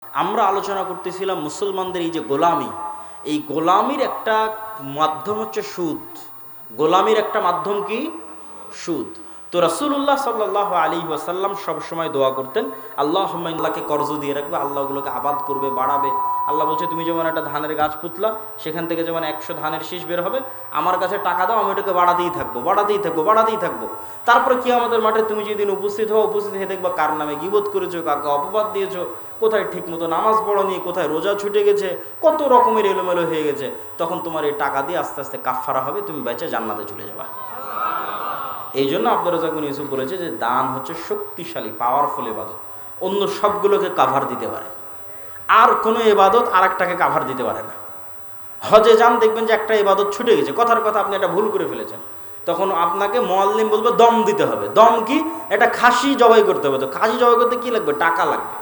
আমরা আলোচনা করতেছিলাম মুসলমানদের এই যে গোলামি, এই গোলামির একটা মাধ্যম হচ্ছে সুদ। গোলামির একটা মাধ্যম কি? সুদ। তো রাসূলুল্লাহ সাল্লাল্লাহু আলাইহি ওয়াসাল্লাম সবসময় দোয়া করতেন, আল্লাহুম্মা আল্লাহকে কর্জ দিয়ে রাখবে, আল্লাহ ওগুলোকে আবাদ করবে, বাড়াবে। আল্লাহ বলছে, তুমি যেমন একটা ধানের গাছ পুতলা, সেখান থেকে যেমন 100 ধানের শীষ বের হবে, আমার কাছে টাকা দাও, আমি ওটাকে বাড়াতেই থাকবো, বাড়াতেই থাকবো, বাড়াতেই থাকবো। তারপরে কিয়ামতের মাঠে তুমি যেদিন উপস্থিত হও, উপস্থিত হয়ে দেখবা কার নামে গীবত করেছো, কাকে অপবাদ দিয়েছো, কোথায় ঠিকমতো নামাজ পড়নি, কোথায় রোজা ছুটে গেছে, কত রকমের এলোমেলো হয়ে গেছে। তখন তোমার এই টাকা দিয়ে আস্তে আস্তে কাফফারা হবে, তুমি বেঁচে জান্নাতে চলে যাবা। এই জন্য আব্দুর রাজ্জাক বিন ইউসুফ বলেছে যে দান হচ্ছে শক্তিশালী, পাওয়ারফুল ইবাদত, অন্য সবগুলোকে কাভার দিতে পারে। আর কোনো ইবাদত আর একটাকে কাভার দিতে পারে না। হজে যান, দেখবেন যে একটা ইবাদত ছুটে গেছে, কথার কথা আপনি একটা ভুল করে ফেলেছেন, তখন আপনাকে মুআল্লিম বলবে দম দিতে হবে। দম কি? এটা খাসি জবাই করতে হবে। তো খাসি জবাই করতে কি লাগবে? টাকা লাগবে।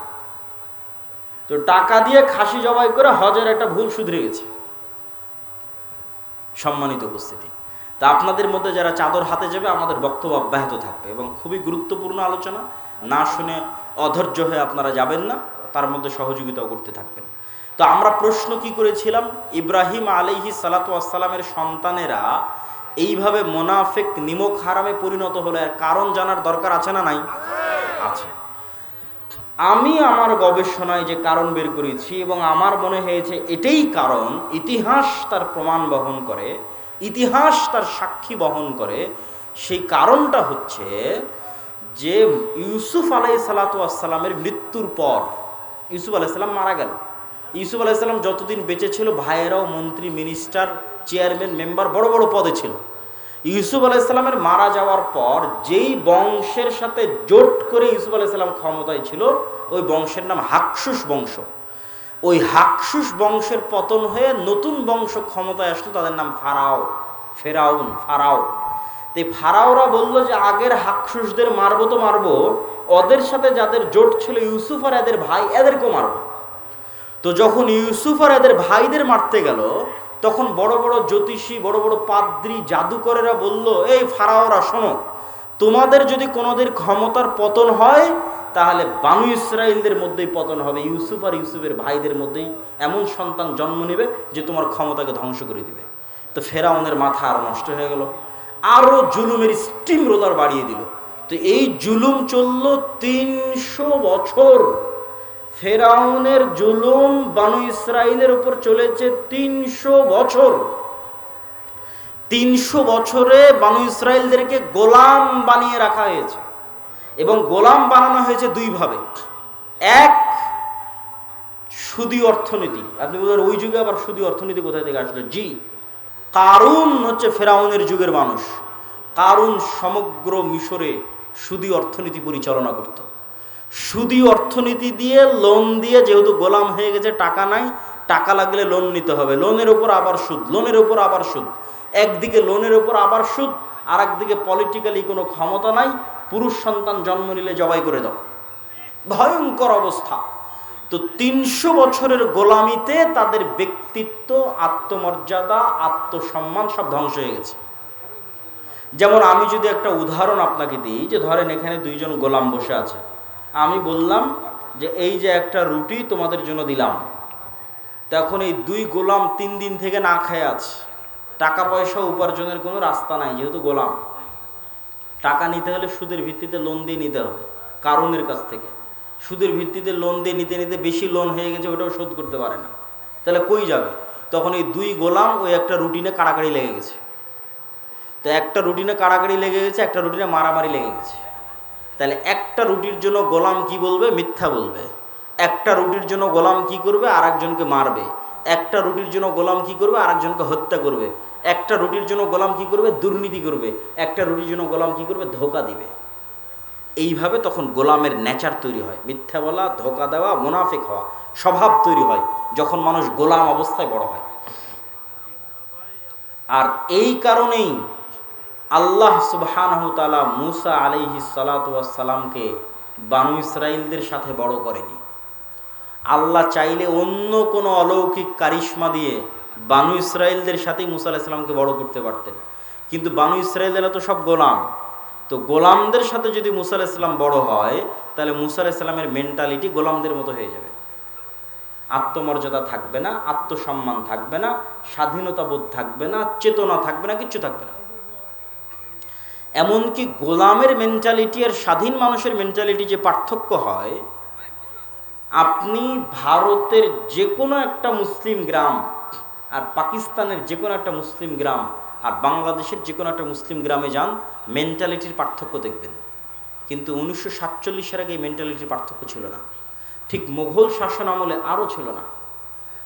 তো টাকা দিয়ে খাসি জবাই করে হজের একটা ভুল শুধরে গেছে। সম্মানিত উপস্থিতি, তা আপনাদের মধ্যে যারা চাদর হাতে যাবে, আমাদের বক্তব্য অব্যাহত থাকবে এবং খুবই গুরুত্বপূর্ণ আলোচনা, না শুনে অধৈর্য হয়ে আপনারা যাবেন না, তার মধ্যে সহযোগিতাও করতে থাকবেন। তো আমরা প্রশ্ন কি করেছিলাম, ইব্রাহিম আলাইহিস সালাতু ওয়াস সালামের সন্তানেরা এইভাবে মুনাফিক নিমক হারামে পরিণত হলো, এর কারণ জানার দরকার আছে না নাই? আছে। আমি আমার গবেষণায় যে কারণ বের করেছি এবং আমার মনে হয়েছে এটাই কারণ, ইতিহাস তার প্রমাণ বহন করে, ইতিহাস তার সাক্ষী বহন করে। সেই কারণটা হচ্ছে যে ইউসুফ আলাইহিসসালাতু ওয়াসসালামের মৃত্যুর পর, ইউসুফ আলাইহিসসালাম মারা গেল। ইউসুফ আলাইহিসসালাম যতদিন বেঁচে ছিল, ভাইয়েরাও মন্ত্রী, মিনিস্টার, চেয়ারম্যান, মেম্বার, বড় বড় পদে ছিল। ইউসুফ আলাইহিসসালামের মারা যাওয়ার পর যেই বংশের সাথে জোট করে ইউসুফ আলাইহিসসালাম ক্ষমতায় ছিল, ওই বংশের নাম হাকসুস বংশ। ওই হাকসুস বংশের পতন হয়ে নতুন বংশ ক্ষমতায় আসলো, তাদের নাম ফারাও, ফেরাউন, ফারাও। তো ফারাওরা বললো যে আগের হাকসুসদের মারবো তো মারবো, ওদের সাথে যাদের জোট ছিল ইউসুফ আর এদের ভাই, এদেরকেও মারবো। তো যখন ইউসুফ আর এদের ভাইদের মারতে গেল, তখন বড় বড় জ্যোতিষী, বড় বড় পাদ্রী, জাদুকরেরা বলল, এই ফারাওরা শোনো, তোমাদের যদি কোনোদের ক্ষমতার পতন হয়, তাহলে বানু ইসরাইলদের মধ্যেই পতন হবে, ইউসুফ আর ইউসুফের ভাইদের মধ্যেই এমন সন্তান জন্ম নেবে যে তোমার ক্ষমতাকে ধ্বংস করে দিবে। তো ফেরাউনের মাথা আরও নষ্ট হয়ে গেল, আরও জুলুমের স্টিম রোলার বাড়িয়ে দিল। তো এই জুলুম চলল 300 বছর। ফেরাউনের জুলুম বানু ইসরাইলের উপর চলেছে 300 বছর। 300 বছরে বানু ইসরাইলদেরকে গোলাম বানিয়ে রাখা হয়েছে, এবং গোলাম বানানো হয়েছে দুইভাবে। এক, সুদী অর্থনীতি। আপনি বলবেন ওই যুগে আবার সুদী অর্থনীতি কোথায় থেকে আসলো? জি, কারুন হচ্ছে ফেরাউনের যুগের মানুষ। কারুন সমগ্র মিশরে সুদী অর্থনীতি পরিচালনা করত। সুদী অর্থনীতি দিয়ে, লোন দিয়ে, যেহেতু গোলাম হয়ে গেছে, টাকা নাই, টাকা লাগলে লোন নিতে হবে, লোনের ওপর আবার সুদ, লোনের ওপর আবার সুদ। একদিকে লোনের ওপর আবার সুদ, আর একদিকে পলিটিক্যালি কোনো ক্ষমতা নাই, পুরুষ সন্তান জন্ম নিলে জবাই করে দাও, ভয়ঙ্কর অবস্থা। তো 300 বছরের গোলামিতে তাদের ব্যক্তিত্ব, আত্মমর্যাদা, আত্মসম্মান সব ধ্বংস হয়ে গেছে। যেমন আমি যদি একটা উদাহরণ আপনাকে দিই, যে ধরেন এখানে দুইজন গোলাম বসে আছে, আমি বললাম যে এই যে একটা রুটি তোমাদের জন্য দিলাম, তখন এই দুই গোলাম 3 দিন থেকে না খেয়ে আছে, টাকা পয়সা উপার্জনের কোনো রাস্তা নাই, যেহেতু গোলাম। টাকা নিতে হলে সুদের ভিত্তিতে লোন দিয়ে নিতে হবে কারুনের কাছ থেকে। সুদের ভিত্তিতে লোন দিয়ে নিতে নিতে বেশি লোন হয়ে গেছে, ওটাও শোধ করতে পারে না, তাহলে কই যাবে? তখন এই দুই গোলাম ওই একটা রুটিনে কাড়াকাড়ি লেগে গেছে। তো একটা রুটিনে কাড়াকাড়ি লেগে গেছে, একটা রুটিনে মারামারি লেগে গেছে। তাহলে একটা রুটির জন্য গোলাম কি বলবে? মিথ্যা বলবে। একটা রুটির জন্য গোলাম কি করবে? আরেকজনকে মারবে। একটা রুটির জন্য গোলাম কি করবে? আরেকজনকে হত্যা করবে। একটা রুটির জন্য গোলাম কি করবে? দুর্নীতি করবে। একটা রুটির জন্য গোলাম কি করবে? ধোঁকা দিবে। এইভাবে তখন গোলামের নেচার তৈরি হয়, মিথ্যা বলা, ধোঁকা দেওয়া, মুনাফিক হওয়া স্বভাব তৈরি হয় যখন মানুষ গোলাম অবস্থায় বড় হয়। আর এই কারণেই আল্লাহ সুবহানাহু তাআলা মূসা আলাইহিস সালাতু ওয়াস সালামকে বানু ইসরাইলদের সাথে বড় করেনি। আল্লাহ চাইলে অন্য কোনো অলৌকিক কারিশমা দিয়ে বানু ইসরাইলদের সাথেই মূসা আলাইহিস সালামকে বড় করতে পারতেন, কিন্তু বানু ইসরাইলরা তো সব গোলাম। তো গোলামদের সাথে যদি মূসা আলাইহিস সালাম বড় হয়, তাহলে মূসা আলাইহিস সালামের মেন্টালিটি গোলামদের মতো হয়ে যাবে। আত্মমর্যাদা থাকবে না, আত্মসম্মান থাকবে না, স্বাধীনতাবোধ থাকবে না, চেতনা থাকবে না, কিচ্ছু থাকবে না। এমনকি গোলামের মেন্টালিটি আর স্বাধীন মানুষের মেন্টালিটি যে পার্থক্য হয়, আপনি ভারতের যে কোনো একটা মুসলিম গ্রাম আর পাকিস্তানের যে কোনো একটা মুসলিম গ্রাম আর বাংলাদেশের যে কোনো একটা মুসলিম গ্রামে যান, মেন্টালিটির পার্থক্য দেখবেন। কিন্তু 1947 আগে এই মেন্টালিটির পার্থক্য ছিল না, ঠিক মুঘল শাসন আমলে আরও ছিল না।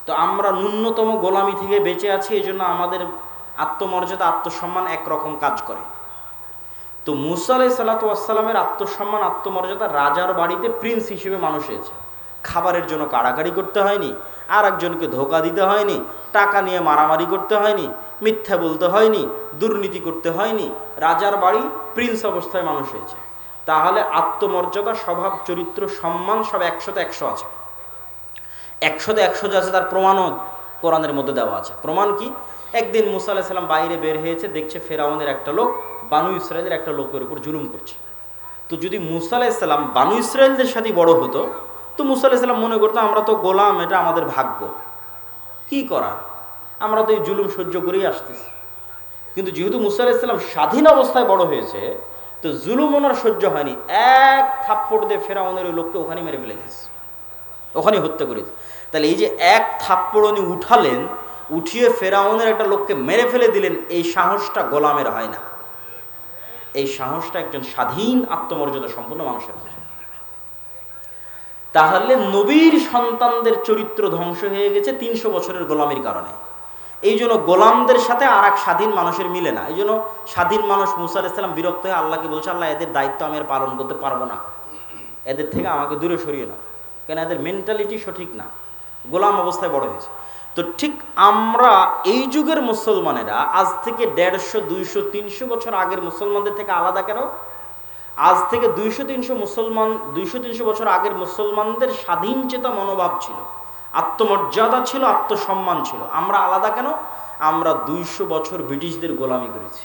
তো আমরা ন্যূনতম গোলামি থেকে বেঁচে আছি, এই জন্য আমাদের আত্মমর্যাদা আত্মসম্মান একরকম কাজ করে। তো মুসা আলাইহিস সালাতু ওয়াস সালামের আত্মসম্মান আত্মমর্যাদা, রাজার বাড়িতে প্রিন্স হিসেবে মানুষ হয়েছে, খাবারের জন্য কাড়াকাড়ি করতে হয়নি, আর একজনকে ধোকা দিতে হয়নি, টাকা নিয়ে মারামারি করতে হয়নি, মিথ্যা বলতে হয়নি, দুর্নীতি করতে হয়নি, রাজার বাড়ি প্রিন্স অবস্থায় মানুষ হয়েছে। তাহলে আত্মমর্যাদা, স্বভাব, চরিত্র, সম্মান সব 100তে 100 আছে। 100তে 100 যে আছে তার প্রমাণও কোরআনের মধ্যে দেওয়া আছে। প্রমাণ কি? একদিন মুসা আলাইহিস সালাম বাইরে বের হয়েছে, দেখছে ফেরাউনের একটা লোক বানু ইসরায়েলের একটা লোকের উপর জুলুম করছে। তো যদি মুসা আলাইহিস সালাম বানু ইসরায়েলদের সাথে বড় হতো, তো মুসা আলাইহিস সালাম মনে করতো আমরা তো গোলাম, এটা আমাদের ভাগ্য, কি করার, আমরা তো এই জুলুম সহ্য করেই আসতেছি। কিন্তু যেহেতু মুসা আলাইহিস সালাম স্বাধীন অবস্থায় বড় হয়েছে, তো জুলুম ওনার সহ্য হয়নি, এক থাপ্পড় দিয়ে ফেরাউনের ওই লোককে ওখানে মেরে ফেলে দিয়েছে, ওখানে হত্যা করে দিয়েছে। তাহলে এই যে এক থাপ্পড় উনি উঠালেন, উঠিয়ে ফেরাউনের একটা লোককে মেরে ফেলে দিলেন, এই সাহসটা গোলামের হয় না, এই সাহসটা একজন স্বাধীন আত্মমর্যাদা সম্পন্ন মানুষের। তাহলে নবীর সন্তানদের চরিত্র ধ্বংস হয়ে গেছে 300 বছরের গোলামির কারণে। এই জন্য গোলামদের সাথে আর এক স্বাধীন মানুষের মিলে না। এই জন্য স্বাধীন মানুষ মুসা আলাইহিস সালাম বিরক্ত হয়ে আল্লাহকে বলছে, আল্লাহ এদের দায়িত্ব আমি আর পালন করতে পারবো না, এদের থেকে আমাকে দূরে সরিয়ে নাও, কেন এদের মেন্টালিটি সঠিক না, গোলাম অবস্থায় বড় হয়েছে। তো ঠিক আমরা এই যুগের মুসলমানেরা আজ থেকে 150, 200, 300 বছর আগের মুসলমানদের থেকে আলাদা কেন? আজ থেকে 200-300 বছর আগের মুসলমানদের স্বাধীন চেতা মনোভাব ছিল, আত্মমর্যাদা ছিল, আত্মসম্মান ছিল। আমরা আলাদা কেন? আমরা 200 বছর ব্রিটিশদের গোলামি করেছি।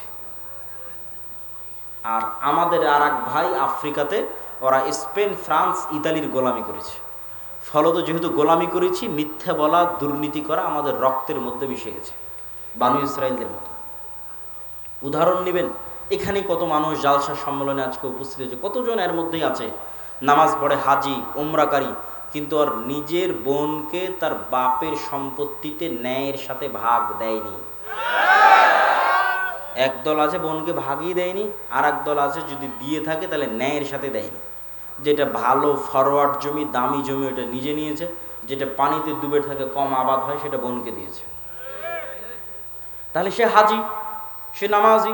আর আমাদের আর এক ভাই আফ্রিকাতে, ওরা স্পেন, ফ্রান্স, ইতালির গোলামি করেছে। ফলত যেহেতু গোলামি করেছি, মিথ্যা বলা, দুর্নীতি করা আমাদের রক্তের মধ্যে মিশে গেছে, বানু ইসরায়েলদের মতো। উদাহরণ নেবেন, এখানে কত মানুষ জালসা সম্মেলনে আজকে উপস্থিত হয়েছে, কতজন এর মধ্যেই আছে নামাজ পড়ে, হাজি, ওমরাকারী, কিন্তু আর নিজের বোনকে তার বাপের সম্পত্তিতে ন্যায়ের সাথে ভাগ দেয়নি। একদল আছে বোনকে ভাগই দেয়নি, আর একদল আছে যদি দিয়ে থাকে তাহলে ন্যায়ের সাথে দেয়নি। যেটা ভালো ফরওয়ার্ড জমি, দামি জমি, ওটা নিজে নিয়েছে, যেটা পানিতে ডুবে থাকে, কম আবাদ হয়, সেটা বোনকে দিয়েছে। তাহলে সে হাজি, সে নামাজি,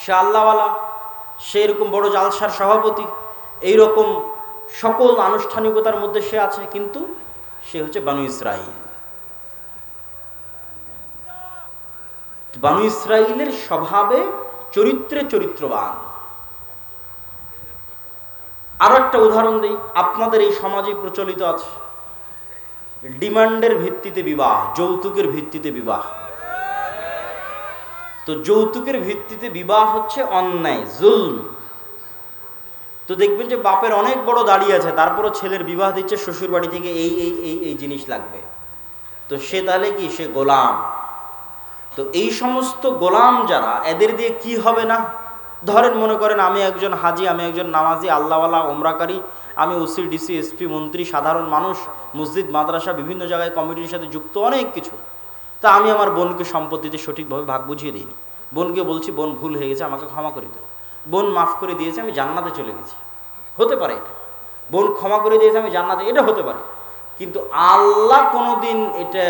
সে আল্লাহওয়ালা, সে এরকম বড় জালসার সভাপতি, এইরকম সকল আনুষ্ঠানিকতার মধ্যে সে আছে, কিন্তু সে হচ্ছে বানু ইসরাইল। বানু ইসরাইলের স্বভাবে, চরিত্রে চরিত্রবান। আরো একটা উদাহরণ দিই, আপনাদের এই সমাজে প্রচলিত আছে ডিমান্ডের ভিত্তিতে বিবাহ, যৌতুকের ভিত্তিতে বিবাহ। তো যৌতুকের ভিত্তিতে বিবাহ হচ্ছে অন্যায়, জুলম। তো দেখবেন যে বাপের অনেক বড় দাঁড়িয়ে আছে, তারপরও ছেলের বিবাহ দিচ্ছে শ্বশুর বাড়ি থেকে, এই এই এই এই জিনিস লাগবে। তো সে তাহলে কি? সে গোলাম। তো এই সমস্ত গোলাম যারা, এদের দিয়ে কি হবে না? ধরেন মনে করেন আমি একজন হাজি, আমি একজন নামাজি, আল্লাহওয়ালা, ওমরাকারী, আমি ওসি, ডিসি, এসপি, মন্ত্রী, সাধারণ মানুষ, মসজিদ, মাদ্রাসা, বিভিন্ন জায়গায় কমিটির সাথে যুক্ত, অনেক কিছু। তা আমি আমার বোনকে সম্পত্তিতে সঠিকভাবে ভাগ বুঝিয়ে দিইনি। বোনকে বলছি, বোন ভুল হয়ে গেছে, আমাকে ক্ষমা করে দাও। বোন মাফ করে দিয়েছে, আমি জান্নাতে চলে গেছি, হতে পারে এটা। বোন ক্ষমা করে দিয়েছে, আমি জান্নাতে, এটা হতে পারে। কিন্তু আল্লাহ কোনোদিন এটা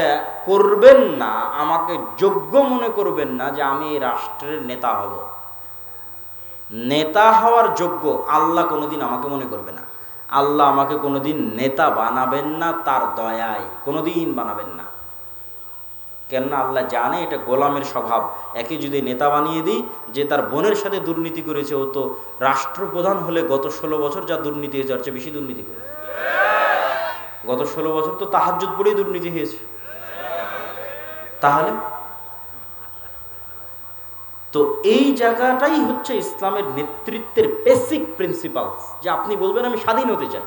করবেন না, আমাকে যোগ্য মনে করবেন না যে আমি এই রাষ্ট্রের নেতা হব। নেতা হওয়ার যোগ্য আল্লাহ কোনোদিন আমাকে মনে করবে না। আল্লাহ আমাকে কোনোদিন নেতা বানাবেন না, তার দয়ায় কোনোদিন বানাবেন না। কেননা আল্লাহ জানে এটা গোলামের স্বভাব। একে যদি নেতা বানিয়ে দিই, যে তার বোনের সাথে দুর্নীতি করেছে, ও তো রাষ্ট্রপ্রধান হলে গত 16 বছর যা দুর্নীতি হয়েছে, তার চেয়ে বেশি দুর্নীতি করে। গত 16 বছর তো তাহাজ্জুদ পড়েই দুর্নীতি হয়েছে। তাহলে তো এই জায়গাটাই হচ্ছে ইসলামের নেতৃত্বের বেসিক প্রিন্সিপালস, যে আপনি বলবেন আমি স্বাধীন হতে চাই,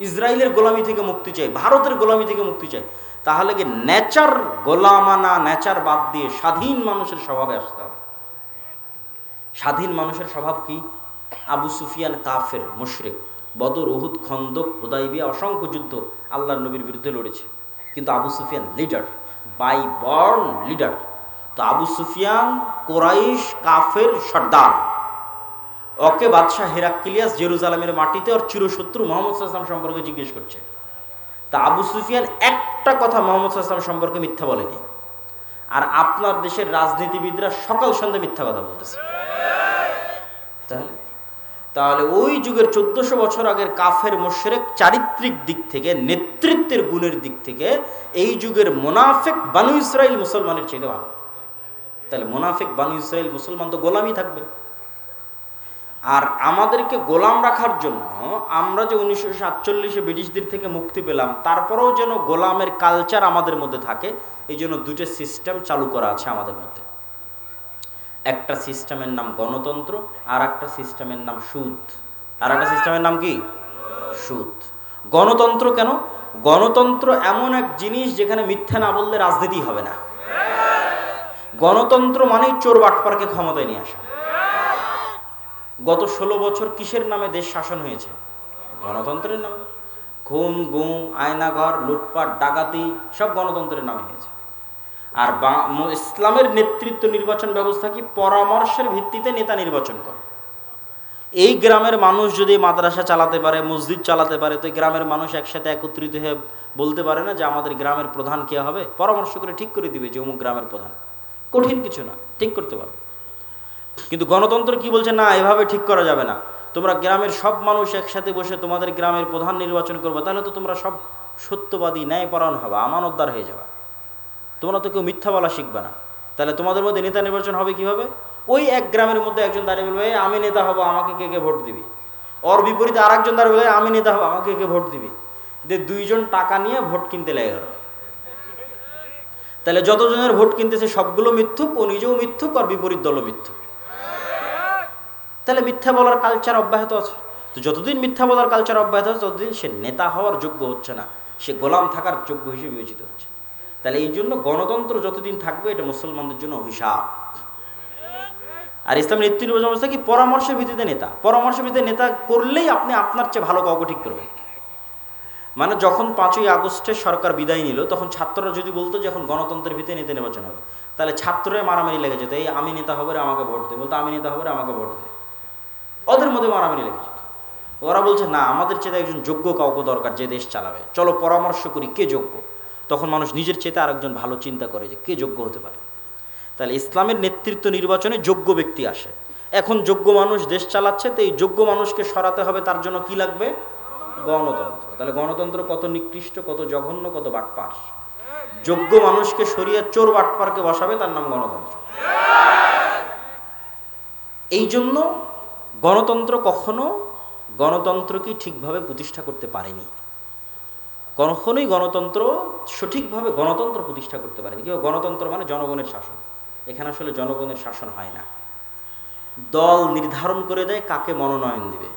ইসরায়েলের গোলামি থেকে মুক্তি চাই, ভারতের গোলামি থেকে মুক্তি চাই, তাহলে কি নেচার গোলামানা, নেচার বাদ দিয়ে স্বাধীন মানুষের স্বভাবে আসতে হবে। স্বাধীন মানুষের স্বভাব কি? আবু সুফিয়ান কাফের, মুশরিক, বদর, উহুদ, খন্দক, হুদাইবিয়া অসংখ্য যুদ্ধ আল্লাহর নবীর বিরুদ্ধে লড়েছে, কিন্তু Abu Sufyan leader, by born leader. তো আবু সুফিয়ান কোরাইশ কাফের সর্দার, ওকে বাদশাহ হেরাক্লিয়াস জেরুজালেমের মাটিতে ওর চিরশত্রু মুহাম্মদ সাল্লাল্লাহু আলাইহি ওয়াসাল্লাম সম্পর্কে জিজ্ঞেস করছে। তা আবু সুফিয়ান একটা কথা মুহাম্মদ সাল্লাল্লাহু আলাইহি ওয়াসাল্লাম সম্পর্কে মিথ্যা বলেনি। আর আপনার দেশের রাজনীতিবিদরা সকাল সন্ধ্যা মিথ্যা কথা বলতেছে। তাহলে ওই যুগের 1400 বছর আগের কাফের মুশরিক চারিত্রিক দিক থেকে, নেতৃত্বের গুণের দিক থেকে এই যুগের মুনাফিক বানু ইসরাইল মুসলমানের চেয়ে ভালো। তাহলে মুনাফিক বানু ইসরাইল মুসলমান তো গোলামই থাকবে। আর আমাদেরকে গোলাম রাখার জন্য আমরা যে 1947-এ ব্রিটিশদের থেকে মুক্তি পেলাম, তারপরেও যেন গোলামের কালচার আমাদের মধ্যে থাকে, এই জন্য দুটো সিস্টেম চালু করা আছে আমাদের মধ্যে। একটা সিস্টেমের নাম গণতন্ত্র, আর একটা সিস্টেমের নাম সুদ। আর একটা সিস্টেমের নাম কি? সুদ। গণতন্ত্র কেন? গণতন্ত্র এমন এক জিনিস যেখানে মিথ্যা না বললে রাজনীতি হবে না। গণতন্ত্র মানেই চোর বাটপারকে ক্ষমতায় নিয়ে আসা। গত 16 বছর কিসের নামে দেশ শাসন হয়েছে? গণতন্ত্রের নামে। খুন, গুম, আয়নাঘর, লুটপাট, ডাকাতি সব গণতন্ত্রের নামে হয়েছে। আর ইসলামের নেতৃত্ব নির্বাচন ব্যবস্থা কি? পরামর্শের ভিত্তিতে নেতা নির্বাচন করে। এই গ্রামের মানুষ যদি মাদ্রাসা চালাতে পারে, মসজিদ চালাতে পারে, তো এই গ্রামের মানুষ একসাথে একত্রিত হয়ে বলতে পারে না যে আমাদের গ্রামের প্রধান কে হবে? পরামর্শ করে ঠিক করে দিবে যে অমুক গ্রামের প্রধান। কঠিন কিছু না, ঠিক করতে পারবে। কিন্তু গণতন্ত্র কি বলছে? না, এভাবে ঠিক করা যাবে না। তোমরা গ্রামের সব মানুষ একসাথে বসে তোমাদের গ্রামের প্রধান নির্বাচন করবে, তাহলে তো তোমরা সব সত্যবাদী, ন্যায়পরায়ণ হবা, আমানতদার হয়ে যাবা। তোমরা তো কেউ মিথ্যা বলা শিখবে না। তাহলে তোমাদের মধ্যে নেতা নির্বাচন হবে কিভাবে? ওই এক গ্রামের মধ্যে একজন দাঁড়িয়ে বলবে আমি নেতা হব, আমাকে কে কে ভোট দিবি। ওর বিপরীতে আর একজন দাঁড়িয়ে বলবে আমি নেতা হব, আমাকে কে ভোট দিবি। যে দুইজন টাকা নিয়ে ভোট কিনতে লেগে গেল। তাহলে যতজনের ভোট কিনতেছে সবগুলো মিথ্যুক, ও নিজেও মিথ্যুক, আর বিপরীত দলও মিথ্যুক। তাহলে মিথ্যা বলার কালচার অব্যাহত আছে। তো যতদিন মিথ্যা বলার কালচার অব্যাহত আছে, ততদিন সে নেতা হওয়ার যোগ্য হচ্ছে না, সে গোলাম থাকার যোগ্য হিসেবে বিবেচিত হচ্ছে। তাহলে এই জন্য গণতন্ত্র যতদিন থাকবে এটা মুসলমানদের জন্য অভিশাপ। আর ইসলামের নেতৃত্ব নির্বাচন ব্যবস্থা কি? পরামর্শের ভিত্তিতে নেতা। পরামর্শের ভিত্তিতে নেতা করলেই আপনি আপনার চেয়ে ভালো কাউকে ঠিক করবেন। মানে যখন 5ই আগস্টে সরকার বিদায় নিল, তখন ছাত্ররা যদি বলতো যে এখন গণতন্ত্রের ভিত্তিতে নেতা নির্বাচন হবে, তাহলে ছাত্ররাই মারামারি লেগে যেত, এই আমি নেতা হবে আমাকে ভোট দে, বলতো আমি নেতা হবে আমাকে ভোট দে। ওদের মধ্যে মারামারি লেগে যেত। ওরা বলছে না, আমাদের চেয়ে একজন যোগ্য কাউকে দরকার যে দেশ চালাবে, চলো পরামর্শ করি কে যোগ্য। তখন মানুষ নিজের চেয়ে আরেকজন ভালো চিন্তা করে যে কে যোগ্য হতে পারে। তাহলে ইসলামের নেতৃত্ব নির্বাচনে যোগ্য ব্যক্তি আসে। এখন যোগ্য মানুষ দেশ চালাচ্ছে, তো এই যোগ্য মানুষকে সরাতে হবে, তার জন্য কি লাগবে? গণতন্ত্র। তাহলে গণতন্ত্র কত নিকৃষ্ট, কত জঘন্য, কত বাটপার। যোগ্য মানুষকে সরিয়ে চোর বাটপারকে বসাবে, তার নাম গণতন্ত্র। এই জন্য গণতন্ত্র কখনো গণতন্ত্রকে ঠিকভাবে প্রতিষ্ঠা করতে পারেনি। কখনোই গণতন্ত্র সঠিকভাবে গণতন্ত্র প্রতিষ্ঠা করতে পারেনি। কি গণতন্ত্র মানে? জনগণের শাসন। এখানে আসলে জনগণের শাসন হয় না। দল নির্ধারণ করে দেয় কাকে মনোনয়ন দিবে,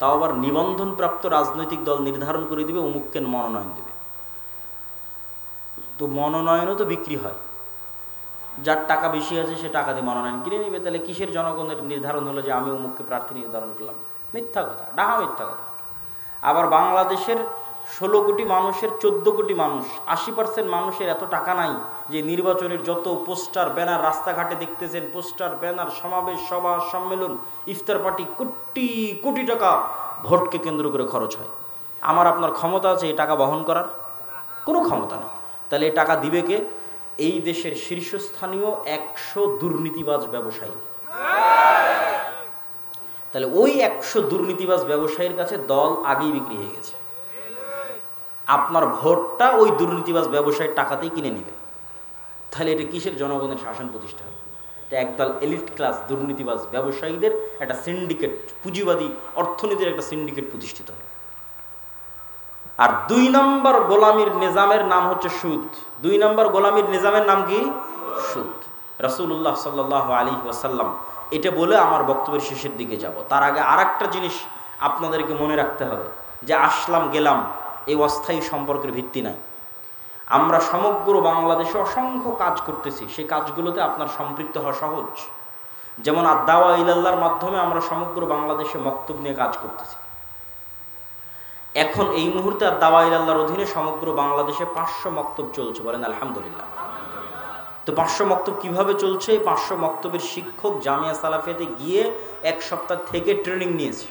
তাও আবার নিবন্ধনপ্রাপ্ত রাজনৈতিক দল নির্ধারণ করে দিবে অমুককে মনোনয়ন দিবে। তো মনোনয়নও তো বিক্রি হয়, যার টাকা বেশি আছে সে টাকা দিয়ে মনোনয়ন কিনে নেবে। তাহলে কিসের জনগণের নির্ধারণ হলো যে আমি অমুককে প্রার্থী নির্ধারণ করলাম? মিথ্যা কথা, ডাহা মিথ্যা কথা। আবার বাংলাদেশের 16 কোটি মানুষের 14 কোটি মানুষ, 80% মানুষের এত টাকা নাই যে নির্বাচনের যত পোস্টার ব্যানার রাস্তাঘাটে দেখতেছেন, পোস্টার ব্যানার, সমাবেশ, সভা, সম্মেলন, ইফতার পার্টি, কোটি কোটি টাকা ভোটকে কেন্দ্র করে খরচ হয়। আমার আপনার ক্ষমতা আছে এই টাকা বহন করার? কোনো ক্ষমতা নেই। তাহলে এই টাকা দিবে কে? এই দেশের শীর্ষস্থানীয় 100 দুর্নীতিবাজ ব্যবসায়ী। তাহলে ওই 100 দুর্নীতিবাজ ব্যবসায়ীর কাছে দল আগেই বিক্রি হয়ে গেছে। আপনার ভোটটা ওই দুর্নীতিবাজ ব্যবসায়ীর টাকাতেই কিনে নেবে। তাহলে এটা কিসের জনগণের শাসন প্রতিষ্ঠা হবে? এটা একদল এলিট ক্লাস দুর্নীতিবাজ ব্যবসায়ীদের একটা সিন্ডিকেট, পুঁজিবাদী অর্থনীতির একটা সিন্ডিকেট প্রতিষ্ঠিত হবে। আর 2 নম্বর গোলামির নিজামের নাম হচ্ছে সুদ। 2 নম্বর গোলামির নিজামের নাম কি? সুদ। রাসূলুল্লাহ সাল্লাল্লাহু আলাইহি ওয়াসাল্লাম এটা বলে আমার বক্তব্যের শেষের দিকে যাব। তার আগে আরেকটা জিনিস আপনাদেরকে মনে রাখতে হবে। যে আসলাম গেলাম, এই অস্থায়ী সম্পর্কের ভিত্তি নাই। আমরা সমগ্র বাংলাদেশে অসংখ্য কাজ করতেছি, সেই কাজগুলোতে আপনার সম্পৃক্ত হওয়া সহজ। যেমন আদ-দাওয়া ইলাল্লাহর মাধ্যমে আমরা সমগ্র বাংলাদেশে মক্তব নিয়ে কাজ করতেছি। এখন এই মুহূর্তে আদ-দাওয়া ইলাল্লাহর অধীনে সমগ্র বাংলাদেশে 500 মক্তব চলছে, বলেন আলহামদুলিল্লাহ। তো 500 মক্তব কিভাবে চলছে? এই 500 মক্তবের শিক্ষক জামিয়া সালাফিয়াতে গিয়ে 1 সপ্তাহ থেকে ট্রেনিং নিয়েছে,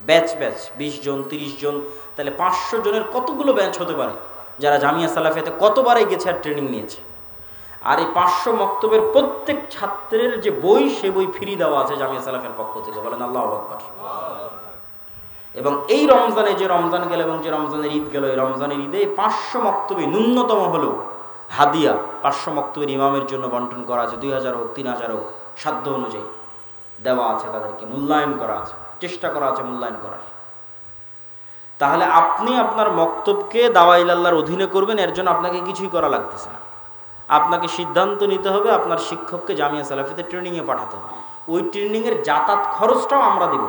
ব্যাচ 20 জন 30 জন, তাহলে 500 জনের কতগুলো ব্যাচ হতে পারে যারা জামিয়া সালাফিয়াতে কতবারই গেছে আর ট্রেনিং নিয়েছে। আর এই 500 মক্তবের প্রত্যেক ছাত্রের যে বই, সে বই ফ্রি দেওয়া আছে জামিয়া সালাফের পক্ষ থেকে, বলেন আল্লাহু আকবার। এবং এই রমজানে, যে রমজান গেল এবং যে রমজানের ঈদ গেল, এই রমজানের ঈদে 500 মক্তবে ন্যূনতম হলেও হাদিয়া 500 মক্তবের ইমামের জন্য বন্টন করা আছে। 2000 হোক 3000 হোক, সাধ্য অনুযায়ী দেওয়া আছে, তাদেরকে মূল্যায়ন করা আছে, চেষ্টা করা আছে মূল্যায়ন করার। তাহলে আপনি আপনার মক্তবকে দাওয়া ইলাল্লাহর অধীনে করবেন, এর জন্য আপনাকে কিছুই করা লাগতেছে না। আপনাকে সিদ্ধান্ত নিতে হবে আপনার শিক্ষককে জামিয়া সালাফিতে ট্রেনিংয়ে পাঠাতে হবে। ওই ট্রেনিংয়ের যাতায়াত খরচটাও আমরা দিব,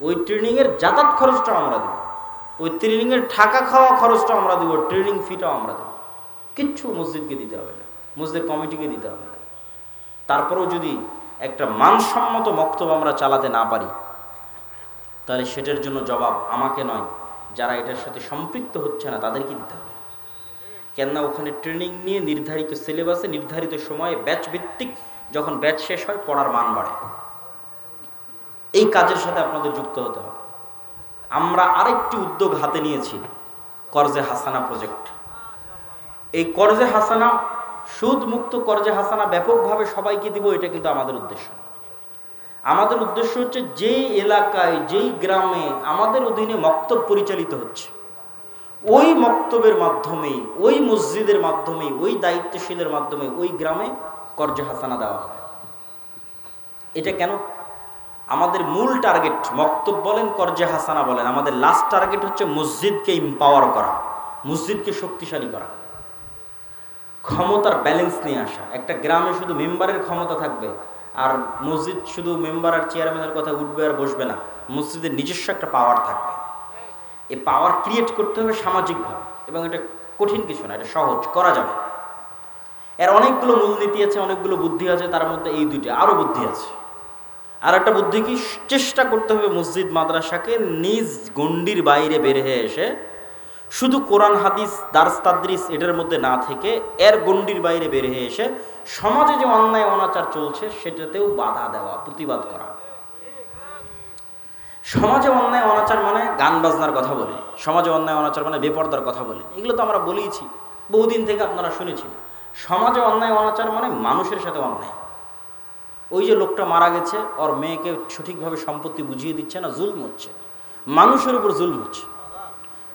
ওই ট্রেনিংয়ের যাতায়াত খরচটাও আমরা দিব, ওই ট্রেনিংয়ের থাকা খাওয়া খরচটাও আমরা দিব, ট্রেনিং ফিটাও আমরা দেব। কিচ্ছু মসজিদকে দিতে হবে না, মসজিদ কমিটিকে দিতে হবে না। তারপরেও যদি একটা মানসম্মত মক্তব আমরা চালাতে না পারি, তাহলে সেটার জন্য জবাব আমাকে নয়, যারা এটার সাথে সম্পৃক্ত হচ্ছে না তাদেরকে দিতে হবে। কেননা ওখানে ট্রেনিং নিয়ে নির্ধারিত সিলেবাসে নির্ধারিত সময়ে ব্যাচ ভিত্তিক যখন ব্যাচ শেষ হয়, পড়ার মান বাড়ে। এই কাজের সাথে আপনাদের যুক্ত হতে হবে। আমরা আরেকটি উদ্যোগ হাতে নিয়েছি, কর্জে হাসানা প্রজেক্ট। এই কর্জে হাসানা, সুদ মুক্ত কর্জে হাসানা ব্যাপকভাবে সবাইকে দিব, এটা কিন্তু আমাদের উদ্দেশ্য। আমাদের উদ্দেশ্য হচ্ছে যেই এলাকায়, যেই গ্রামে আমাদের অধীনে মক্তব পরিচালিত হচ্ছে, ওই মক্তবের মাধ্যমেই, ওই মসজিদের মাধ্যমেই, ওই দায়িত্বশীলের মাধ্যমে ওই গ্রামে কর্জে হাসানা দেওয়া হয়। এটা কেন? আমাদের মূল টার্গেট, মক্তব বলেন কর্জে হাসানা বলেন, আমাদের লাস্ট টার্গেট হচ্ছে মসজিদকে ইম্পাওয়ার করা, মসজিদকে শক্তিশালী করা, ক্ষমতার ব্যালেন্স নিয়ে আসা। একটা গ্রামে শুধু মেম্বারের ক্ষমতা থাকবে আর মসজিদ শুধু মেম্বার আর চেয়ারম্যানের কথা উঠবে আর বসবে না, মসজিদের নিজস্ব একটা পাওয়ার থাকবে। এই পাওয়ার ক্রিয়েট করতে হবে সামাজিকভাবে, এবং এটা কঠিন কিছু না, এটা সহজ, করা যাবে। এর অনেকগুলো মূলনীতি আছে, অনেকগুলো বুদ্ধি আছে, তার মধ্যে এই দুইটা, আরও বুদ্ধি আছে। আর একটা বুদ্ধি কি, চেষ্টা করতে হবে মসজিদ মাদ্রাসাকে নিজ গণ্ডির বাইরে বের হয়ে এসে শুধু কোরআন হাদিস দার্স তাদরিস এটার মধ্যে না থেকে এর গণ্ডির বাইরে বের হয়ে এসে সমাজে যে অন্যায় অনাচার চলছে সেটাতেও বাধা দেওয়া, প্রতিবাদ করা। সমাজে অন্যায় অনাচার মানে গান বাজনার কথা বলি, সমাজে অন্যায় অনাচার মানে বেপরদার কথা বলি, এগুলো তো আমরা বলেইছি, বহুদিন থেকে আপনারা শুনেছেন। সমাজে অন্যায় অনাচার মানে মানুষের সাথে অন্যায়। ওই যে লোকটা মারা গেছে, ওর মেয়েকে সঠিকভাবে সম্পত্তি বুঝিয়ে দিচ্ছে না, জুলম হচ্ছে, মানুষের উপর জুলম হচ্ছে।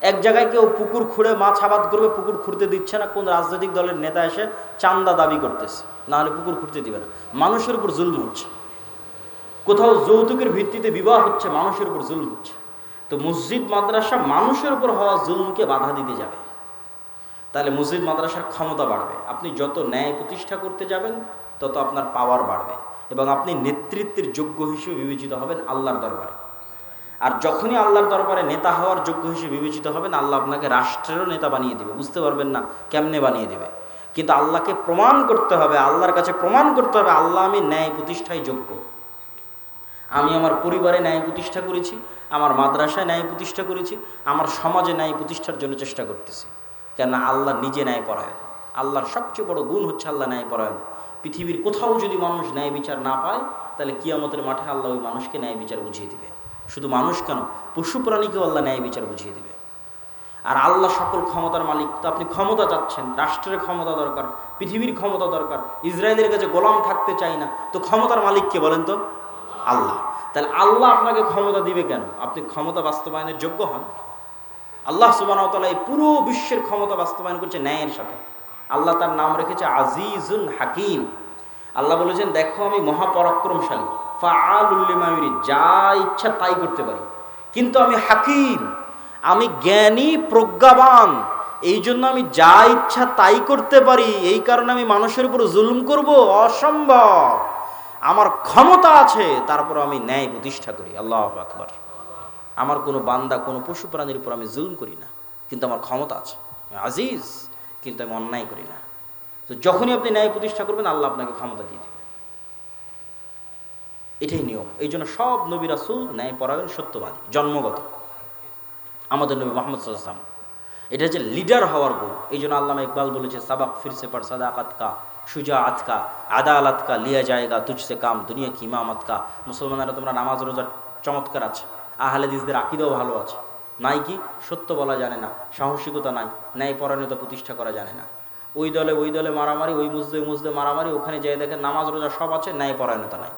এক জায়গায় কেউ পুকুর খুঁড়ে মাছ আবাদ করবে, পুকুর খুঁড়তে দিচ্ছে না, কোন রাজনৈতিক দলের নেতা এসে চান্দা দাবি করতেছে, না হলে পুকুর খুঁড়তে দিবে না, মানুষের উপর জুলম হচ্ছে। কোথাও যৌতুকের ভিত্তিতে বিবাহ হচ্ছে, মানুষের উপর জুলম হচ্ছে। তো মসজিদ মাদ্রাসা মানুষের উপর হওয়া জুলমকে বাধা দিতে যাবে, তাহলে মসজিদ মাদ্রাসার ক্ষমতা বাড়বে। আপনি যত ন্যায় প্রতিষ্ঠা করতে যাবেন তত আপনার পাওয়ার বাড়বে, এবং আপনি নেতৃত্বের যোগ্য হিসেবে বিবেচিত হবেন আল্লাহর দরবারে। আর যখনই আল্লাহর দরবারে নেতা হওয়ার যোগ্য হিসেবে বিবেচিত হবেন, আল্লাহ আপনাকে রাষ্ট্রেরও নেতা বানিয়ে দেবে। বুঝতে পারবেন না কেমনে বানিয়ে দেবে, কিন্তু আল্লাহকে প্রমাণ করতে হবে, আল্লাহর কাছে প্রমাণ করতে হবে, আল্লাহ আমি ন্যায় প্রতিষ্ঠায় যোগ্য। আমি আমার পরিবারে ন্যায় প্রতিষ্ঠা করেছি, আমার মাদ্রাসায় ন্যায় প্রতিষ্ঠা করেছি, আমার সমাজে ন্যায় প্রতিষ্ঠার জন্য চেষ্টা করতেছি। কেননা আল্লাহ নিজে ন্যায় পরায়ণ। আল্লাহর সবচেয়ে বড় গুণ হচ্ছে আল্লাহ ন্যায় পরায়ণ। পৃথিবীর কোথাও যদি মানুষ ন্যায় বিচার না পায়, তাহলে কিয়ামতের মাঠে আল্লাহ ওই মানুষকে ন্যায় বিচার বুঝিয়ে দিবে। শুধু মানুষ কেন, পশু প্রাণীকেও আল্লাহ ন্যায় বিচার বুঝিয়ে দিবে। আর আল্লাহ সকল ক্ষমতার মালিক। তো আপনি ক্ষমতা চাচ্ছেন, রাষ্ট্রের ক্ষমতা দরকার, পৃথিবীর ক্ষমতা দরকার, ইসরায়েলের কাছে গোলাম থাকতে চাই না, তো ক্ষমতার মালিককে বলেন তো? আল্লাহ। তাহলে আল্লাহ আপনাকে ক্ষমতা দিবে কেন? আপনি ক্ষমতা বাস্তবায়নের যোগ্য হন। আল্লাহ সুবহানাহু ওয়া তাআলা এই পুরো বিশ্বের ক্ষমতা বাস্তবায়ন করছে ন্যায়ের সাথে। আল্লাহ তার নাম রেখেছে আজিজুন হাকিম। আল্লাহ বলেছেন, দেখো আমি মহাপরাক্রমশালী, ফাআলুল লিমা ইউরিদ, যা ইচ্ছা তাই করতে পারি, কিন্তু আমি হাকিম, আমি জ্ঞানী প্রজ্ঞাবান, এই জন্য আমি যা ইচ্ছা তাই করতে পারি। এই কারণে আমি মানুষের উপর জুলুম করব? অসম্ভব। আমার ক্ষমতা আছে, তারপর আমি ন্যায় প্রতিষ্ঠা করি। আল্লাহু আকবার। আমার কোনো বান্দা কোনো পশু প্রাণীর উপর আমি জুলুম করি না, কিন্তু আমার ক্ষমতা আছে, আমি আজিজ, কিন্তু আমি অন্যায় করি না। তো যখনই আপনি ন্যায় প্রতিষ্ঠা করবেন আল্লাহ আপনাকে ক্ষমতা দিয়ে দেবেন, এটাই নিয়ম। এই জন্য সব নবী রাসূল ন্যায়পরায়ণ, সত্যবাদী, জন্মগত। আমাদের নবী মুহাম্মদ সাল্লাল্লাহু আলাইহি ওয়াসাল্লাম, এটা হচ্ছে লিডার হওয়ার গুণ। এই জন্য আল্লামা ইকবাল বলেছে, সাবাক ফিরসে পর সাদাকাত কা, শুজাআত কা, আদালত কা, লিয়া জায়েগা তুঝসে কাম, দুনিয়া কি ইমামত কা। মুসলমানেরা তোমরা নামাজ রোজার চমৎকার আছে, আহলে হাদিসদের আকীদাও ভালো আছে, নাই কি সত্য বলা জানে না, সাহসিকতা নাই, ন্যায়পরায়ণতা প্রতিষ্ঠা করা জানে না। ওই দলে মারামারি, ওই মুজদে মারামারি, ওখানে যেয়ে দেখেন নামাজ রোজা সব আছে, ন্যায়পরায়ণতা নাই।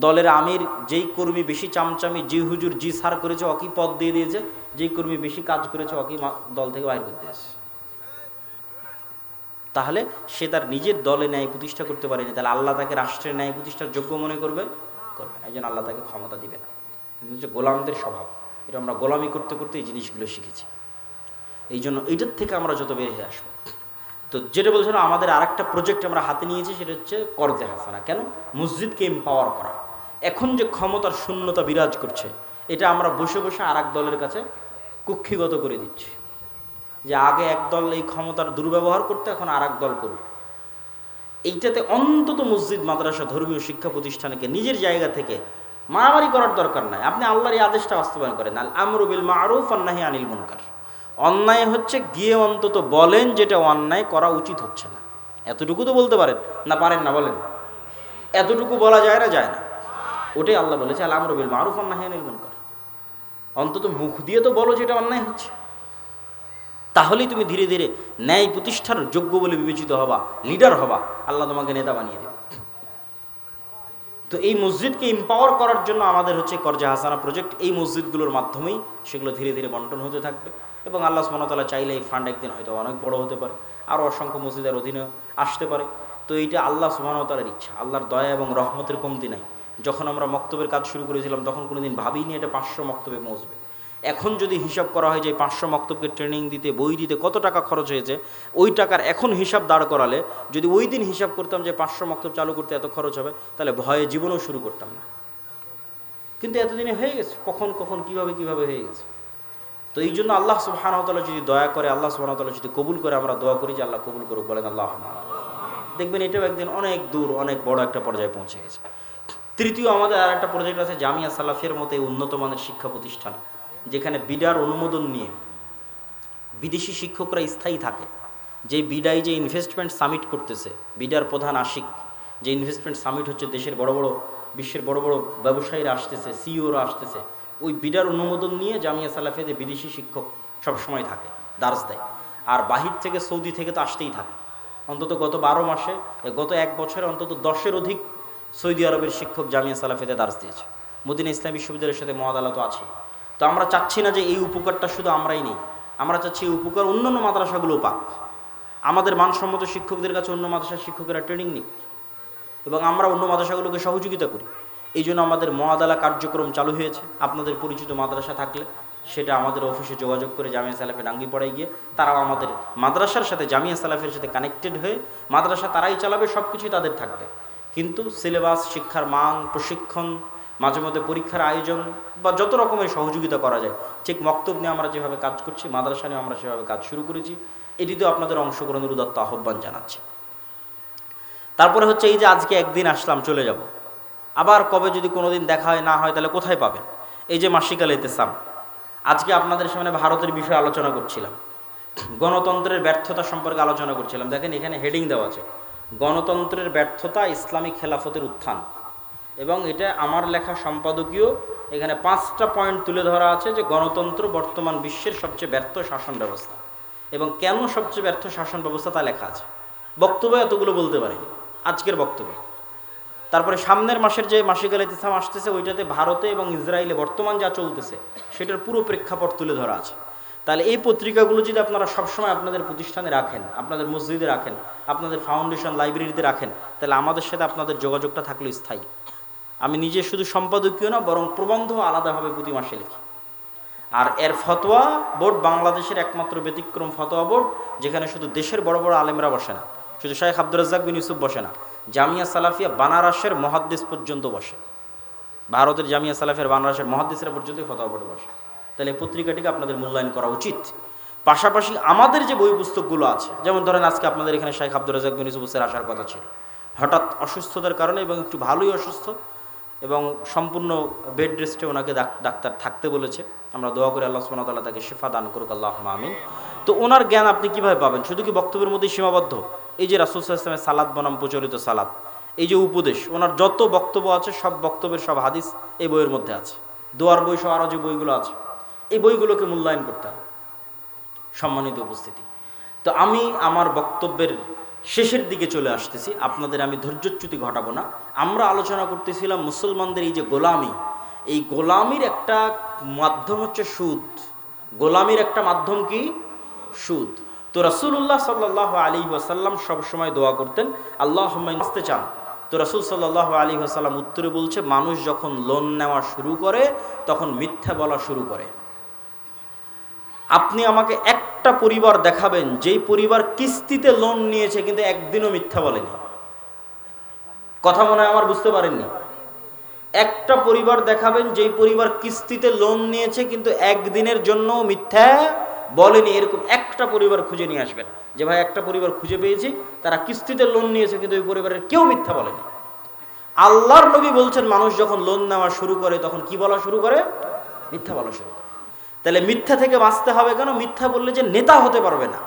দলের আমির যেই কর্মী বেশি চামচামি, জি হুজুর জি সার করেছে অকি পদ দিয়ে দিয়েছে, যেই কর্মী বেশি কাজ করেছে অকি দল থেকে বাইর করে দিয়েছে। তাহলে সে তার নিজের দলে ন্যায় প্রতিষ্ঠা করতে পারেনি, তাহলে আল্লাহ তাকে রাষ্ট্রের ন্যায় প্রতিষ্ঠার যোগ্য মনে করবে না। এই জন্য আল্লাহ তাকে ক্ষমতা দিবে না। হচ্ছে গোলামদের স্বভাব, এটা আমরা গোলামি করতে করতে এই জিনিসগুলো শিখেছি। এই জন্য এইটার থেকে আমরা যত বের হয়ে আসবো। তো যেটা বলছিলাম, আমাদের আরেকটা প্রজেক্ট আমরা হাতে নিয়েছি, সেটা হচ্ছে করজে হাসানা। কেন? মসজিদকে এম্পাওয়ার করা। এখন যে ক্ষমতার শূন্যতা বিরাজ করছে, এটা আমরা বসে বসে আর এক দলের কাছে কুক্ষিগত করে দিচ্ছি, যে আগে এক দল এই ক্ষমতার দুর্ব্যবহার করতে, এখন আর এক দল করুক। এইটাতে অন্তত মসজিদ, মাদ্রাসা, ধর্মীয় শিক্ষা প্রতিষ্ঠানকে নিজের জায়গা থেকে মারামারি করার দরকার নাই। আপনি আল্লাহর এই আদেশটা বাস্তবায়ন করেন, আল আমরু বিল মারুফ ওয়ান নাহি আনিল মুনকার। অন্যায় হচ্ছে গিয়ে অন্তত বলেন যেটা অন্যায় করা উচিত হচ্ছে না। এতটুকু তো বলতে পারেন না? পারেন না? বলেন। এতটুকু বলা যায় না? যায় না। ওটাই আল্লাহ বলেছে, আল আমরু বিল মারুফ ওয়ান নাহি আনিল মুনকার। অন্তত মুখ দিয়ে তো বলো যেটা অন্যায় হচ্ছে, তাহলেই তুমি ধীরে ধীরে ন্যায় প্রতিষ্ঠার যোগ্য বলে বিবেচিত হবা, লিডার হবা, আল্লাহ তোমাকে নেতা বানিয়ে দেবে। তো এই মসজিদকে এম্পাওয়ার করার জন্য আমাদের হচ্ছে করজে হাসানা প্রজেক্ট। এই মসজিদগুলোর মাধ্যমেই সেগুলো ধীরে ধীরে বন্টন হতে থাকবে, এবং আল্লাহ সুবহানাহু ওয়া তাআলা চাইলে এই ফান্ড একদিন হয়তো অনেক বড় হতে পারে, আরও অসংখ্য মসজিদের অধীনে আসতে পারে। তো এইটা আল্লাহ সুবহানাহু ওয়া তাআলার ইচ্ছা, আল্লাহর দয়া এবং রহমতের কমতি নাই। যখন আমরা মক্তবের কাজ শুরু করেছিলাম, তখন কোনোদিন ভাবিনি এটা 500 মক্তবে পৌঁছবে। এখন যদি হিসাব করা হয় যে 500 মক্তবকে ট্রেনিং দিতে, বই দিতে কত টাকা খরচ হয়েছে, ওই টাকার এখন হিসাব দাঁড় করালে, যদি ওই দিন হিসাব করতাম যে 500 মক্তব চালু করতে এত খরচ হবে, তাহলে ভয়ে জীবনও শুরু করতাম না। কিন্তু এতদিনে হয়ে গেছে, কখন কিভাবে হয়ে গেছে। তো এই জন্য আল্লাহ সুবহানাহু ওয়া তাআলা যদি দয়া করে, আল্লাহ সুবহানাহু ওয়া তাআলা যদি কবুল করে, আমরা দোয়া করি যে আল্লাহ কবুল করুক, বলেন আল্লাহুম্মা। দেখবেন এটাও একদিন অনেক দূর, অনেক বড় একটা পর্যায়ে পৌঁছে গেছে। তৃতীয়, আমাদের আর একটা প্রজেক্ট আছে, জামিয়া সালাফিয়ার মতো এই উন্নত মানের শিক্ষা প্রতিষ্ঠান, যেখানে বিডার অনুমোদন নিয়ে বিদেশি শিক্ষকরা স্থায়ী থাকে। যে বিডাই যে ইনভেস্টমেন্ট সামিট করতেছে, বিডার প্রধান আশিক, যে ইনভেস্টমেন্ট সামিট হচ্ছে, দেশের বড় বড়, বিশ্বের বড় বড় ব্যবসায়ীরা আসতেছে, সিইওরা আসতেছে, ওই বিডার অনুমোদন নিয়ে জামিয়া সালাফিয়াতে বিদেশি শিক্ষক সবসময় থাকে, দার্স দেয়। আর বাহির থেকে, সৌদি থেকে তো আসতেই থাকে। অন্তত গত 12 মাসে, গত 1 বছরে অন্তত 10-এর অধিক সৌদি আরবের শিক্ষক জামিয়া সালাফিয়াতে দার্স দিয়েছে। মদিনা ইসলামী বিশ্ববিদ্যালয়ের সাথে মুআদালা তো আছে। তো আমরা চাচ্ছি না যে এই উপকারটা শুধু আমরাই নেই, আমরা চাচ্ছি এই উপকার অন্যান্য মাদ্রাসাগুলো পাক। আমাদের মানসম্মত শিক্ষকদের কাছে অন্য মাদ্রাসার শিক্ষকেরা ট্রেনিং নিক, এবং আমরা অন্য মাদ্রাসাগুলোকে সহযোগিতা করি। এই জন্য আমাদের মুআদালা কার্যক্রম চালু হয়েছে। আপনাদের পরিচিত মাদ্রাসা থাকলে সেটা আমাদের অফিসে যোগাযোগ করে জামিয়া সালাফে ডাঙ্গিপাড়ায় গিয়ে তারাও আমাদের মাদ্রাসার সাথে, জামিয়া সালাফের সাথে কানেক্টেড হয়ে, মাদ্রাসা তারাই চালাবে, সব কিছুই তাদের থাকবে, কিন্তু সিলেবাস, শিক্ষার মান, প্রশিক্ষণ, মাঝে মধ্যে পরীক্ষার আয়োজন বা যত রকমের সহযোগিতা করা যায়, ঠিক মক্তব নিয়ে আমরা যেভাবে কাজ করছি, মাদ্রাসা নিয়ে আমরা সেভাবে কাজ শুরু করেছি। এটিতেও আপনাদের অংশগ্রহণের উদাত্ত আহ্বান জানাচ্ছি। তারপরে হচ্ছে এই যে আজকে একদিন আসলাম, চলে যাব, আবার কবে যদি কোনো দিন দেখা হয় না হয়, তাহলে কোথায় পাবেন? এই যে মাসিক আল ইতিসাম, আজকে আপনাদের সামনে ভারতের বিষয়ে আলোচনা করছিলাম, গণতন্ত্রের ব্যর্থতা সম্পর্কে আলোচনা করছিলাম। দেখেন এখানে হেডিং দেওয়া আছে, গণতন্ত্রের ব্যর্থতা, ইসলামিক খেলাফতের উত্থান। এবং এটা আমার লেখা সম্পাদকীয়, এখানে 5টা পয়েন্ট তুলে ধরা আছে যে গণতন্ত্র বর্তমান বিশ্বের সবচেয়ে ব্যর্থ শাসন ব্যবস্থা, এবং কেন সবচেয়ে ব্যর্থ শাসন ব্যবস্থা তা লেখা আছে। বক্তব্য এতগুলো বলতে পারিনি আজকের বক্তব্যে। তারপরে সামনের মাসের যে মাসিক আল ইতিসাম আসতেছে, ওইটাতে ভারতে এবং ইসরায়েলে বর্তমান যা চলতেছে সেটার পুরো প্রেক্ষাপট তুলে ধরা আছে। তাহলে এই পত্রিকাগুলো যদি আপনারা সবসময় আপনাদের প্রতিষ্ঠানে রাখেন, আপনাদের মসজিদে রাখেন, আপনাদের ফাউন্ডেশন লাইব্রেরিতে রাখেন, তাহলে আমাদের সাথে আপনাদের যোগাযোগটা থাকলো স্থায়ী। আমি নিজে শুধু সম্পাদকীয় না, বরং প্রবন্ধ আলাদাভাবে প্রতি মাসে লিখি। আর এর ফতোয়া বোর্ড বাংলাদেশের একমাত্র ব্যতিক্রম ফতোয়া বোর্ড, যেখানে শুধু দেশের বড় বড় আলেমরা বসে না, শুধু শাইখ আব্দুর রাজ্জাক বিন ইউসুফ বসে না, জামিয়া সালাফিয়া বানারসের মুহাদ্দিস পর্যন্ত বসে। ভারতের জামিয়া সালাফের বাংলাদেশের মুহাদ্দিসরা পর্যন্ত ফতোয়া পড়ে বসে। তাহলে এই পত্রিকাটিকে আপনাদের মূল্যায়ন করা উচিত। পাশাপাশি আমাদের যে বই পুস্তকগুলো আছে, যেমন ধরেন আজকে আপনাদের এখানে শেখ আব্দুর রাজ্জাক বিন ইউসুফের আসার কথা ছিল, হঠাৎ অসুস্থতার কারণে এবং একটু ভালোই অসুস্থ এবং সম্পূর্ণ বেড রেস্টে ওনাকে ডাক্তার থাকতে বলেছে। আমরা দোয়া করি আল্লাহ সুবহানাহু ওয়া তাআলা তাকে শিফা দান করুক, আল্লাহুম্মা আমিন। তো ওনার জ্ঞান আপনি কিভাবে পাবেন? শুধু কি বক্তব্যের মধ্যেই সীমাবদ্ধ? এই যে রাসূল সাল্লাল্লাহু আলাইহি ওয়াসাল্লামের সালাত বনাম প্রচলিত সালাত, এই যে উপদেশ, ওনার যত বক্তব্য আছে সব বক্তব্যের সব হাদিস এই বইয়ের মধ্যে আছে। দোয়ার বই সহ আরও যে বইগুলো আছে, এই বইগুলোকে মূল্যায়ন করতে হবে। সম্মানিত উপস্থিতি, তো আমি আমার বক্তব্যের শেষের দিকে চলে আসতেছি, আপনাদের আমি ধৈর্যচ্যুতি ঘটাবো না। আমরা আলোচনা করতেছিলাম মুসলমানদের এই যে গোলামি, এই গোলামির একটা মাধ্যম হচ্ছে সুদ। গোলামির একটা মাধ্যম কি? সুদ। তো রাসূলুল্লাহ সাল্লাল্লাহু আলাইহি ওয়াসাল্লাম সবসময় দোয়া করতেন, আল্লাহুম্মা আসতে চান। তো রাসূল সাল্লাল্লাহু আলাইহি ওয়াসাল্লাম উত্তরে বলছে, মানুষ যখন লোন নেওয়া শুরু করে তখন মিথ্যা বলা শুরু করে। আপনি আমাকে একটা পরিবার দেখাবেন যেই পরিবার কিস্তিতে লোন নিয়েছে কিন্তু একদিনও মিথ্যা বলেনি। কথা মনে হয় আমার বুঝতে পারেননি। একটা পরিবার দেখাবেন যেই পরিবার কিস্তিতে লোন নিয়েছে কিন্তু একদিনের জন্য মিথ্যা বলেনি। এরকম একটা পরিবার খুঁজে নিয়ে আসবেন যে ভাই একটা পরিবার খুঁজে পেয়েছি তারা কিস্তিতে লোন নিয়েছে কিন্তু ওই পরিবারের কেউ মিথ্যা বলেনি। আল্লাহর নবী বলছেন মানুষ যখন লোন নেওয়া শুরু করে তখন কি বলা শুরু করে? মিথ্যা বলা শুরু করে। তাহলে মিথ্যা থেকে বাঁচতে হবে কেন? মিথ্যা বললে যে নেতা হতে পারবে না,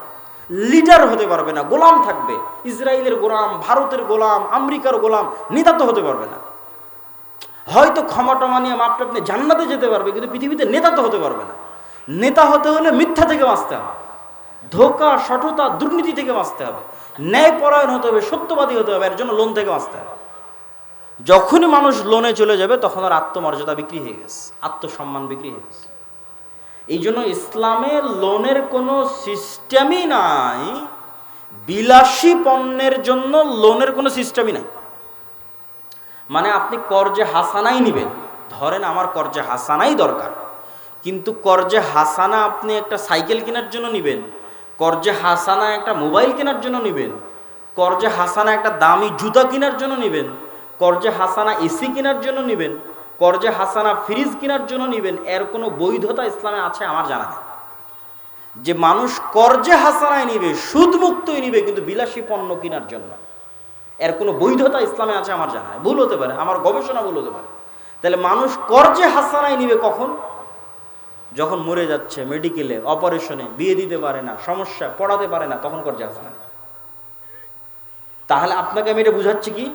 লিডার হতে পারবে না, গোলাম থাকবে। ইসরায়েলের গোলাম, ভারতের গোলাম, আমেরিকার গোলাম, নেতা তো হতে পারবে না। হয়তো ক্ষমা টমা নিয়ে মাপটা আপনি জান্নাতে যেতে পারবে কিন্তু পৃথিবীতে নেতা তো হতে পারবে না। নেতা হতে হলে মিথ্যা থেকে বাঁচতে হবে, ধোঁকা, সঠতা, দুর্নীতি থেকে বাঁচতে হবে, ন্যায়পরায়ণ হতে হবে, সত্যবাদী হতে হবে। এর জন্য লোন থেকে বাঁচতে হবে। যখনই মানুষ লোনে চলে যাবে তখন আর আত্মমর্যাদা বিক্রি হয়ে গেছে, আত্মসম্মান বিক্রি হয়ে গেছে। এই জন্য ইসলামের লোনের কোনো সিস্টেমই নাই, বিলাসী পণ্যের জন্য লোনের কোনো সিস্টেমই নাই। মানে আপনি কর্জে হাসানাই নেবেন, ধরেন আমার কর্জে হাসানাই দরকার, কিন্তু কর্জে হাসানা আপনি একটা সাইকেল কেনার জন্য নেবেন, কর্জে হাসানা একটা মোবাইল কেনার জন্য নেবেন, কর্জে হাসানা একটা দামি জুতা কেনার জন্য নেবেন, কর্জে হাসানা এসি কেনার জন্য নেবেন, কর্জে হাসানা ফ্রিজ কেনার জন্য নেবেন, এর কোনো বৈধতা ইসলামে আছে আমার জানা নেই। যে মানুষ কর্জে হাসানায় নিবে, সুদমুক্তই নিবে কিন্তু বিলাসী পণ্য কেনার জন্য, এর কোনো বৈধতা ইসলামে আছে আমার জানা নেই। ভুল হতে পারে, আমার গবেষণা ভুল হতে পারে। তাহলে মানুষ কর্জে হাসানায় নিবে কখন? যখন মরে যাচ্ছে, মেডিকেলে, অপারেশনে, বিয়ে দিতে পারে না, সমস্যা, পড়াতে পারে না, তখন কর্জে হাসানা। তাহলে আপনাকে আমি এটা বুঝাচ্ছি কি,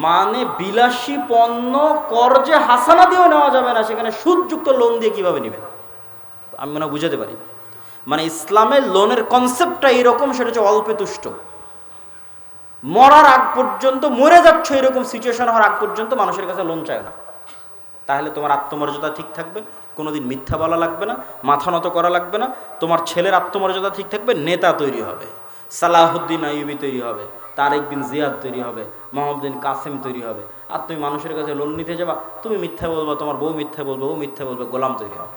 মানে বিলাসী পণ্য কর্জে হাসানা দিয়েও নেওয়া যাবে না, সেখানে সুদযুক্ত লোন দিয়ে কিভাবে নেবেন? আমি মনে বুঝাতে পারি। মানে ইসলামের লোনের কনসেপ্টটা এরকম, সেটা হচ্ছে অল্পে তুষ্ট। মরার আগ পর্যন্ত, মরে যাচ্ছ এরকম সিচুয়েশন হওয়ার আগ পর্যন্ত মানুষের কাছে লোন চায় না। তাহলে তোমার আত্মমর্যাদা ঠিক থাকবে, কোনোদিন মিথ্যা বলা লাগবে না, মাথা নত করা লাগবে না, তোমার ছেলের আত্মমর্যাদা ঠিক থাকবে, নেতা তৈরি হবে, সালাহুদ্দিন আইয়ুবী তৈরি হবে, তারেক বিন জিয়াদ তৈরি হবে, মোহাম্মদ বিন কাসেম তৈরি হবে। আর তুমি মানুষের কাছে লোন নিতে যাবা, তুমি মিথ্যা বলবা, তোমার বউ মিথ্যা বলবে, ও মিথ্যা বলবে, গোলাম তৈরি হবে।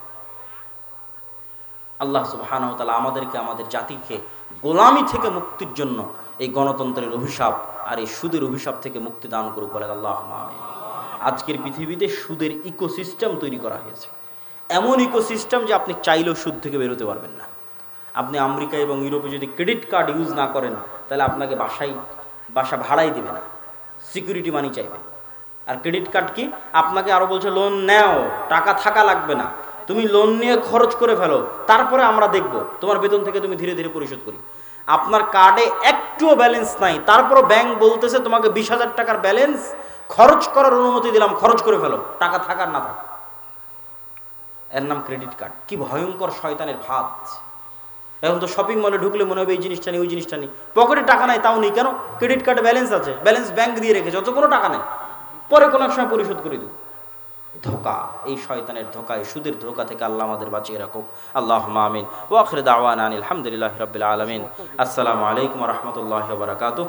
আল্লাহ সুবহানাহু ওয়া তাআলা আমাদেরকে, আমাদের জাতিকে গোলামি থেকে মুক্তির জন্য এই গণতন্ত্রের অভিশাপ আর এই সুদের অভিশাপ থেকে মুক্তি দান করুক, বলে আল্লাহুম্মা আমিন। আজকের পৃথিবীতে সুদের ইকোসিস্টেম তৈরি করা হয়েছে, এমন ইকোসিস্টেম যে আপনি চাইলেও সুদ থেকে বেরোতে পারবেন না। আপনি আমেরিকা এবং ইউরোপে যদি ক্রেডিট কার্ড ইউজ না করেন তাহলে আপনাকে বাসা ভাড়াই দেবে না, সিকিউরিটি মানি চাইবে। আর ক্রেডিট কার্ড কি? আপনাকে আরও বলছে লোন নেও, টাকা থাকা লাগবে না, তুমি লোন নিয়ে খরচ করে ফেলো, তারপরে আমরা দেখব, তোমার বেতন থেকে তুমি ধীরে ধীরে পরিশোধ করি। আপনার কার্ডে একটুও ব্যালেন্স নাই, তারপরও ব্যাংক বলতেছে তোমাকে 20,000 টাকার ব্যালেন্স খরচ করার অনুমতি দিলাম, খরচ করে ফেলো, টাকা থাকার না থাক। এর নাম ক্রেডিট কার্ড। কি ভয়ঙ্কর শয়তানের ফাঁদ! এখন তো শপিং মলে ঢুকলে মনে হবে এই জিনিসটা নেই, ওই জিনিসটা নেই, পকেটে টাকা নাই তাও নেই। কেন? ক্রেডিট কার্ডে ব্যালেন্স আছে, ব্যালেন্স ব্যাংক দিয়ে রেখেছে, অত কোনো টাকা নেই, পরে কোনো এক সময় পরিশোধ করে দেব। ধোঁকা, এই শয়তানের ধোঁকা, এই সুদের ধোঁকা থেকে আল্লাহ আমাদের বাঁচিয়ে রাখুক। আল্লাহুম্মা আমিন। ওয়া আখিরু দাওয়ানা আনিল হামদুলিল্লাহি রাব্বিল আলামিন। আসসালামু আলাইকুম ওয়া রাহমাতুল্লাহি ওয়া বারাকাতুহু।